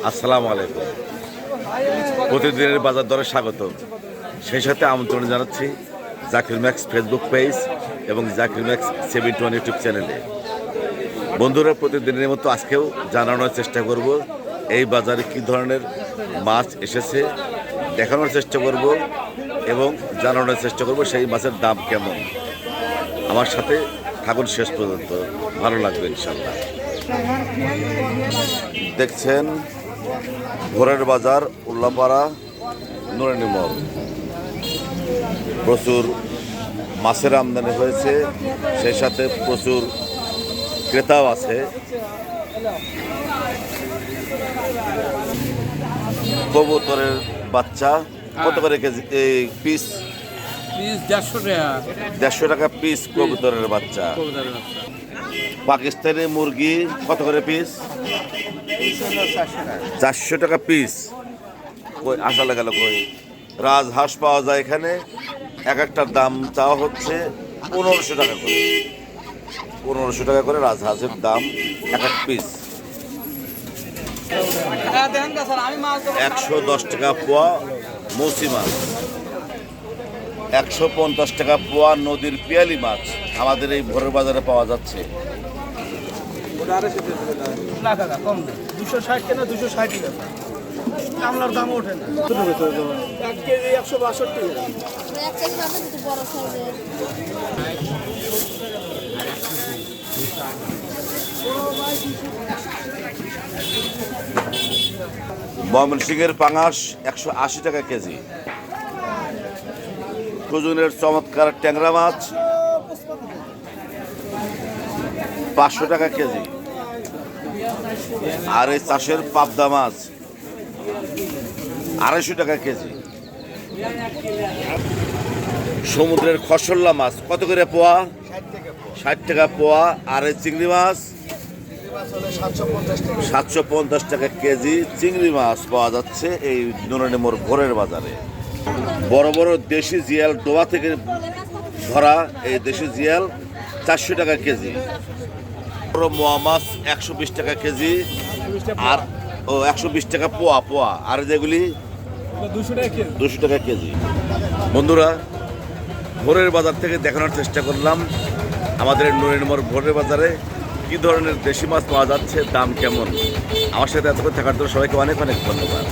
আসসালামু আলাইকুম। প্রতিদিনের বাজার দরে স্বাগত। সেই সাথে আমন্ত্রণ জানাচ্ছি জাকির ম্যাক্স ফেসবুক পেজ এবং জাকির ম্যাক্স 71 ইউটিউব চ্যানেলে। বন্ধুরা, প্রতিদিনের মতো আজকেও জানানোর চেষ্টা করব এই বাজারে কী ধরনের মাছ এসেছে, দেখানোর চেষ্টা করব এবং জানানোর চেষ্টা করব সেই মাছের দাম কেমন। আমার সাথে থাকুন শেষ পর্যন্ত, ভালো লাগবে ইনশাল্লাহ। দেখছেন ভোরের বাজার, উল্লাপাড়া, নুরানি মোড়। প্রচুর মাছের আমদানি হয়েছে, সেই সাথে প্রচুর ক্রেতাও আছে। কবুতরের বাচ্চা কত করে কেজি পিস? 150 টাকা পিস কবুতরের বাচ্চা। পাকিস্তানি মুরগি কত করে পিস? 400 টাকা পিস। কই আসা লাগালো কই? রাজহাঁস পাওয়া যায় এখানে, এক একটার দাম চাওয়া হচ্ছে 1500 টাকা করে। 1500 টাকা করে রাজহাঁসের দাম এক এক পিস। 110 টাকা পোয়া মৌসি মাছ, 150 টাকা পোয়া নদীর পিয়ালি মাছ আমাদের এই ভোরের বাজারে পাওয়া যাচ্ছে। 260 কামলার দাম ওঠে না। 1 কেজি 162 ময়মনসিংহের পাঙাশ 180 টাকা কেজি। কুজুনের চমৎকার ট্যাংরা মাছ 500 টাকা কেজি। আর এই চাষের পাবদা মাছ 250 টাকা কেজি। সমুদ্রের খসল্লা মাছ কত করে পোয়া? 60 টাকা পোয়া। আর এই চিংড়ি মাছ 750 টাকা কেজি। চিংড়ি মাছ পাওয়া যাচ্ছে এই নুরানি মোড় ভোরের বাজারে। বড় বড় দেশি জিয়াল ডোবা থেকে ধরা এই দেশি জিয়াল 400 টাকা কেজি। বড় মোয়া মাছ 120 টাকা কেজি। আর 120 টাকা পোয়া পোয়া। আর যেগুলি 200 টাকা কেজি। বন্ধুরা, ভোরের বাজার থেকে দেখানোর চেষ্টা করলাম আমাদের নুরানি মোড় ভোরের বাজারে কী ধরনের দেশি মাছ পাওয়া যাচ্ছে, দাম কেমন। আমার সাথে এতক্ষণ থাকার জন্য সবাইকে অনেক অনেক ধন্যবাদ।